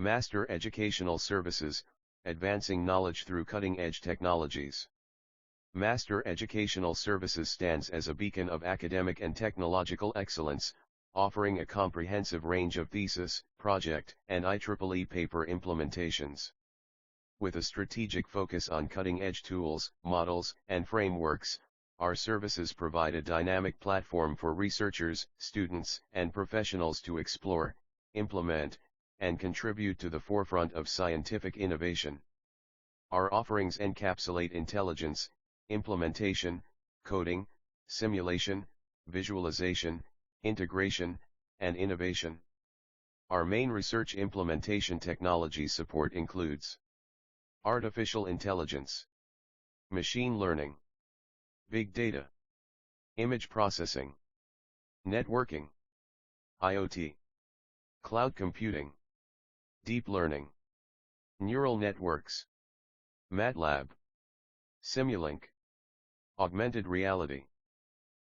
Master Educational Services, advancing knowledge through cutting-edge technologies. Master Educational Services stands as a beacon of academic and technological excellence, offering a comprehensive range of thesis, project, and IEEE paper implementations. With a strategic focus on cutting-edge tools, models, and frameworks, our services provide a dynamic platform for researchers, students, and professionals to explore, implement, and contribute to the forefront of scientific innovation. Our offerings encapsulate intelligence, implementation, coding, simulation, visualization, integration, and innovation. Our main research implementation technology support includes artificial intelligence, machine learning, big data, image processing, networking, IoT, cloud computing, deep learning, neural networks, MATLAB, Simulink, augmented reality.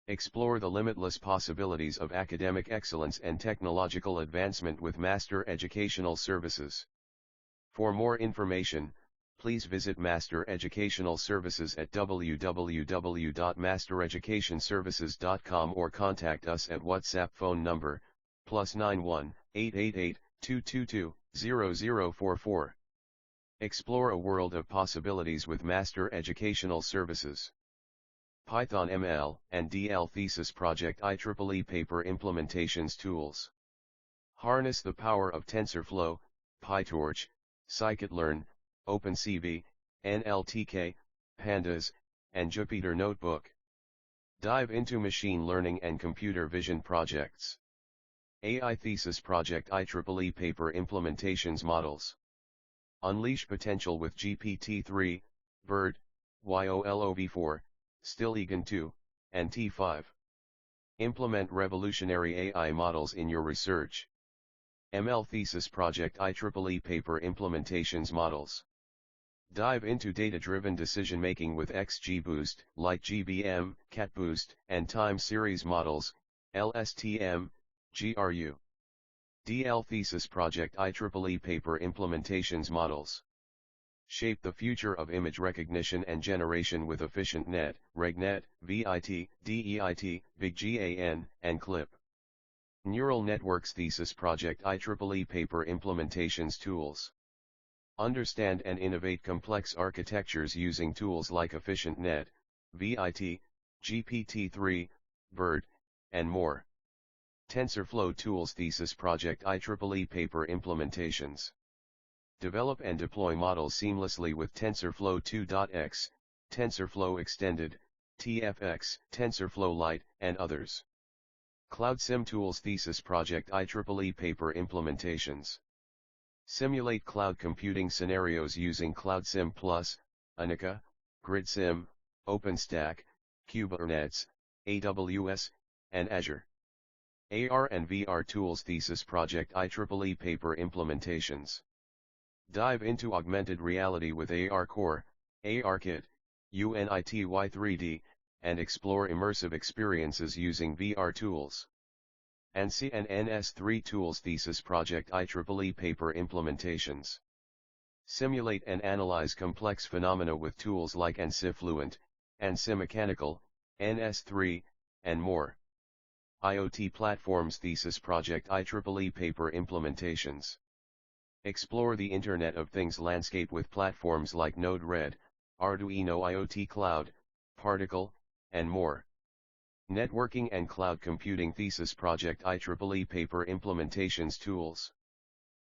Explore the limitless possibilities of academic excellence and technological advancement with Master Educational Services. For more information, please visit Master Educational Services at www.mastereducationservices.com or contact us at WhatsApp phone number +91 888 222 0044. Explore a world of possibilities with Master Educational Services. Python ML and DL Thesis Project IEEE Paper Implementations Tools. Harness the power of TensorFlow, PyTorch, Scikit-learn, OpenCV, NLTK, Pandas, and Jupyter Notebook. Dive into machine learning and computer vision projects. AI Thesis Project IEEE Paper Implementations Models. Unleash potential with GPT-3, BERT, YOLOV4, StillEgan 2, and T5. Implement revolutionary AI models in your research. ML Thesis Project IEEE Paper Implementations Models. Dive into data-driven decision-making with XGBoost, LightGBM, CatBoost, and time series models, LSTM, GRU. DL Thesis Project IEEE Paper Implementations Models. Shape the future of image recognition and generation with EfficientNet, RegNet, VIT, DEIT, BigGAN, and CLIP. Neural Networks Thesis Project IEEE Paper Implementations Tools. Understand and innovate complex architectures using tools like EfficientNet, VIT, GPT-3, BERT, and more. TensorFlow Tools Thesis Project IEEE Paper Implementations. Develop and deploy models seamlessly with TensorFlow 2.x, TensorFlow Extended, TFX, TensorFlow Lite, and others. Cloud Sim Tools Thesis Project IEEE Paper Implementations. Simulate cloud computing scenarios using CloudSim Plus, Anika, GridSim, OpenStack, Kubernetes, AWS, and Azure. AR and VR Tools Thesis Project IEEE Paper Implementations. Dive into augmented reality with AR Core, ARKit, UNITY 3D, and explore immersive experiences using VR tools. ANSI and NS3 Tools Thesis Project IEEE Paper Implementations. Simulate and analyze complex phenomena with tools like ANSI Fluent, ANSI Mechanical, NS3, and more. IoT Platforms Thesis Project IEEE Paper Implementations. Explore the Internet of Things landscape with platforms like Node-RED, Arduino IoT Cloud, Particle, and more. Networking and Cloud Computing Thesis Project IEEE Paper Implementations Tools.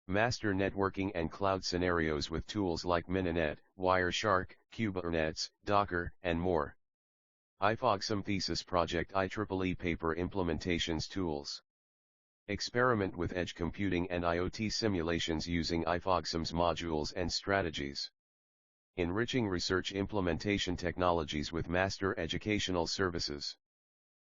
Master networking and cloud scenarios with tools like Mininet, Wireshark, Kubernetes, Docker, and more. IFOGSIM Thesis Project IEEE Paper Implementations Tools. Experiment with edge computing and IoT simulations using IFOGSIM's modules and strategies. Enriching research implementation technologies with Master Educational Services.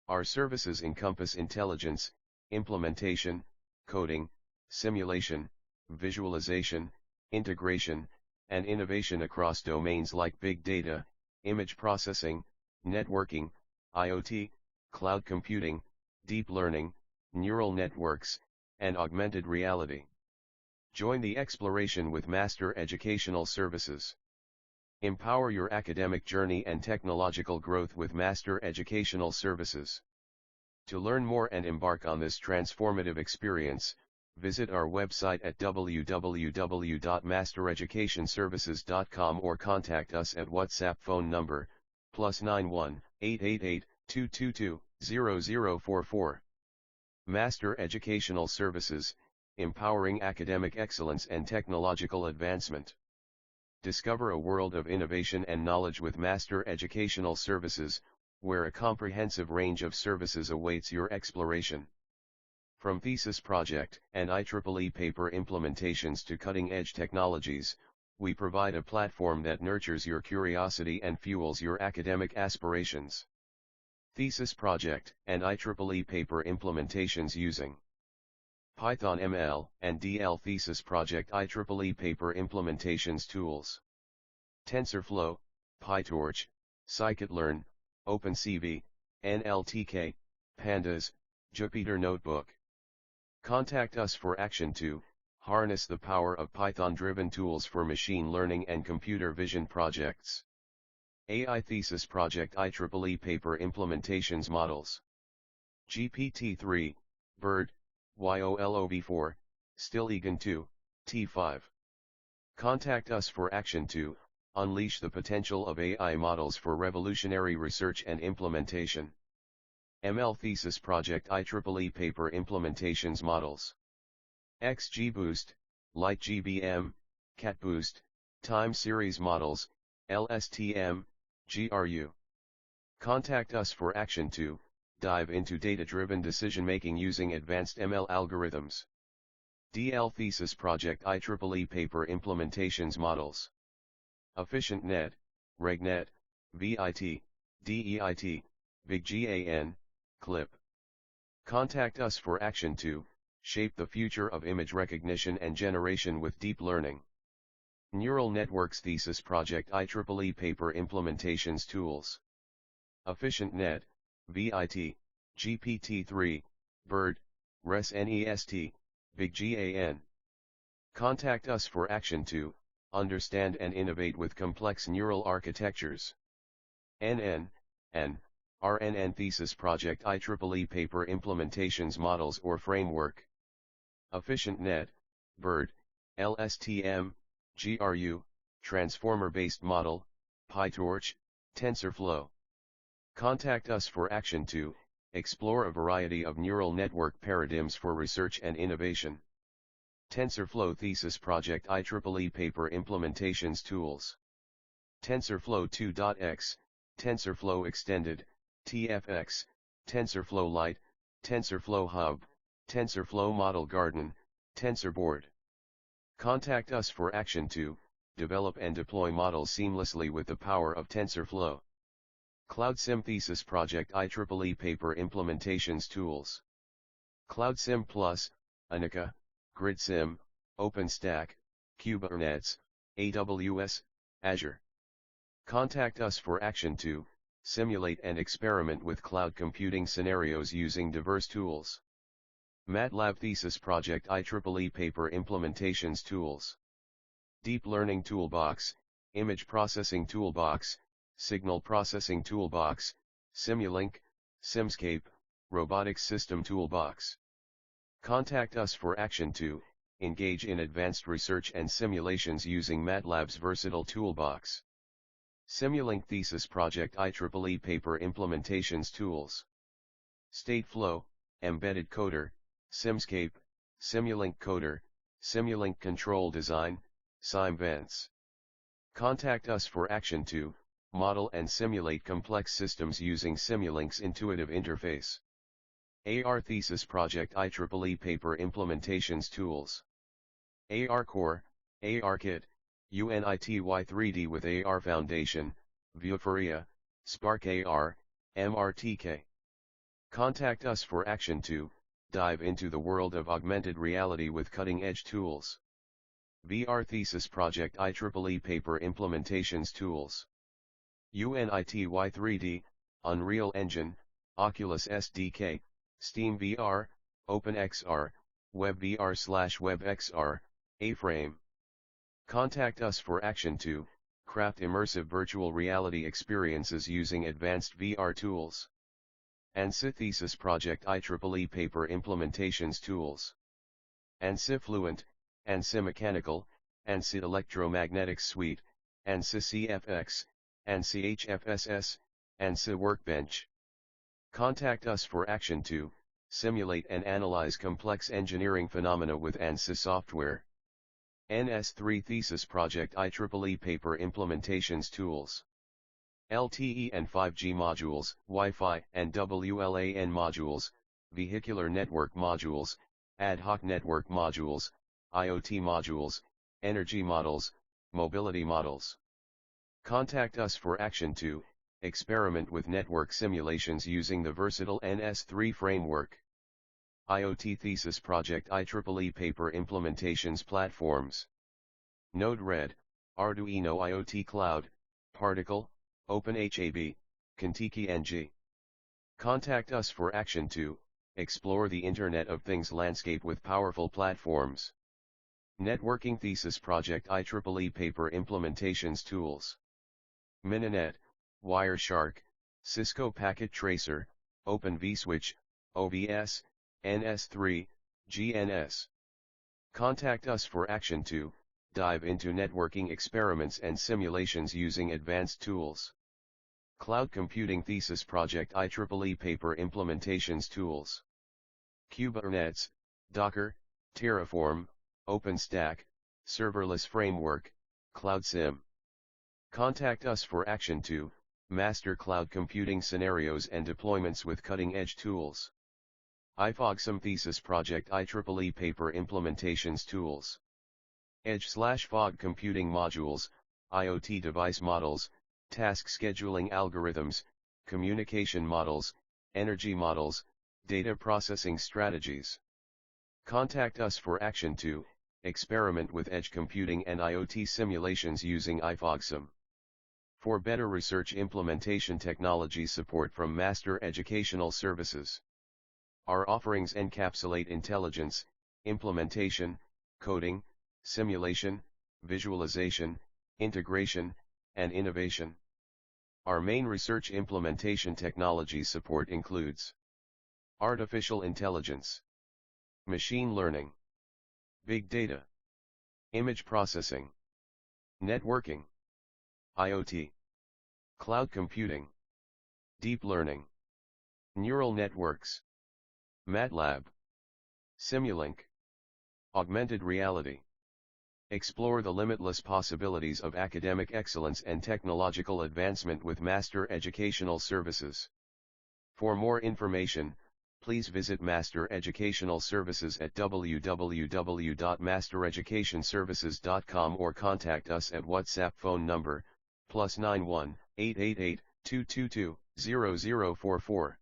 Our services encompass intelligence, implementation, coding, simulation, visualization, integration, and innovation across domains like big data, image processing, networking, IoT, cloud computing, deep learning, neural networks, and augmented reality. Join the exploration with Master Educational Services. Empower your academic journey and technological growth with Master Educational Services. To learn more and embark on this transformative experience, visit our website at www.mastereducationservices.com or contact us at WhatsApp phone number +91 888 222 0044. Master Educational Services, empowering academic excellence and technological advancement. Discover a world of innovation and knowledge with Master Educational Services, where a comprehensive range of services awaits your exploration. From Thesis project and IEEE paper implementations to cutting-edge technologies, we provide a platform that nurtures your curiosity and fuels your academic aspirations. Thesis project and IEEE paper implementations using Python ML and DL. Thesis project IEEE paper implementations tools: TensorFlow, PyTorch, Scikit-learn, OpenCV, NLTK, Pandas, Jupyter Notebook. Contact us for action to harness the power of Python-driven tools for machine learning and computer vision projects. AI Thesis project IEEE paper implementations models: GPT-3, BERT, YOLOV4, StillEgan 2, T5. Contact us for action to unleash the potential of AI models for revolutionary research and implementation. ML Thesis project IEEE paper implementations models: XGBoost, LightGBM, CatBoost, Time Series models, LSTM, GRU. Contact us for action to dive into data-driven decision-making using advanced ML algorithms. DL Thesis project IEEE paper implementations models: EfficientNet, RegNet, VIT, DEIT, BigGAN, CLIP. Contact us for action to shape the future of image recognition and generation with deep learning. Neural Networks Thesis project IEEE paper implementations tools: EfficientNet, VIT, GPT-3, BERT, ResNEST, BigGAN. Contact us for action to understand and innovate with complex neural architectures. NN, and RNN Thesis project IEEE paper implementations models or framework: EfficientNet, BERT, LSTM, GRU, Transformer-based model, PyTorch, TensorFlow. Contact us for action to explore a variety of neural network paradigms for research and innovation. TensorFlow Thesis project IEEE paper implementations tools: TensorFlow 2.x, TensorFlow Extended, TFX, TensorFlow Lite, TensorFlow Hub, TensorFlow Model Garden, TensorBoard. Contact us for action to develop and deploy models seamlessly with the power of TensorFlow. CloudSim Thesis project IEEE paper implementations tools: CloudSim Plus, Anika, GridSim, OpenStack, Kubernetes, AWS, Azure. Contact us for action to simulate and experiment with cloud computing scenarios using diverse tools. MATLAB Thesis project IEEE paper implementations tools: Deep Learning Toolbox, Image Processing Toolbox, Signal Processing Toolbox, Simulink, Simscape, Robotics System Toolbox. Contact us for action to engage in advanced research and simulations using MATLAB's versatile toolbox. Simulink Thesis project IEEE paper implementations tools: Stateflow, Embedded Coder, Simscape, Simulink Coder, Simulink Control Design, SimVents. Contact us for action to model and simulate complex systems using Simulink's intuitive interface. AR Thesis project IEEE paper implementations tools: AR Core, ARKit, UNITY 3D with AR Foundation, Vuforia, Spark AR, MRTK. Contact us for action to dive into the world of augmented reality with cutting-edge tools. VR Thesis project IEEE paper implementations tools: UNITY 3D, Unreal Engine, Oculus SDK, Steam VR, OpenXR, WebVR/WebXR, A-frame. Contact us for action to craft immersive virtual reality experiences using advanced VR tools. ANSI Thesis Project IEEE Paper Implementations Tools. ANSI Fluent, ANSI Mechanical, ANSI Electromagnetics Suite, ANSI CFX, ANSI HFSS, ANSI Workbench. Contact us for action to simulate and analyze complex engineering phenomena with ANSI software. NS3 Thesis Project IEEE Paper Implementations Tools. LTE and 5G modules, Wi-Fi and WLAN modules, vehicular network modules, ad hoc network modules, IoT modules, energy models, mobility models. Contact us for action to experiment with network simulations using the versatile NS3 framework. IoT Thesis Project IEEE Paper Implementations Platforms. Node-RED, Arduino IoT Cloud, Particle, OpenHAB, Contiki NG. Contact us for action to explore the Internet of Things landscape with powerful platforms. Networking Thesis Project IEEE Paper Implementations Tools. Mininet, Wireshark, Cisco Packet Tracer, Open vSwitch, OVS, NS3, GNS. Contact us for action to dive into networking experiments and simulations using advanced tools. Cloud Computing Thesis Project IEEE Paper Implementations Tools. Kubernetes, Docker, Terraform, OpenStack, Serverless Framework, CloudSIM. Contact us for action to master cloud computing scenarios and deployments with cutting-edge tools. IFOGSIM Thesis Project IEEE Paper Implementations Tools. Edge/fog computing modules, IoT device models, task scheduling algorithms, communication models, energy models, data processing strategies. Contact us for action to experiment with edge computing and IoT simulations using IFOGSIM. For better research implementation technology support from Master Educational Services. Our offerings encapsulate intelligence, implementation, coding, simulation, visualization, integration, and innovation. Our main research implementation technology support includes artificial intelligence, machine learning, big data, image processing, networking, IoT, cloud computing, deep learning, neural networks, MATLAB, Simulink, augmented reality. Explore the limitless possibilities of academic excellence and technological advancement with Master Educational Services. For more information, please visit Master Educational Services at www.mastereducationservices.com or contact us at WhatsApp phone number +91 888 222 0044.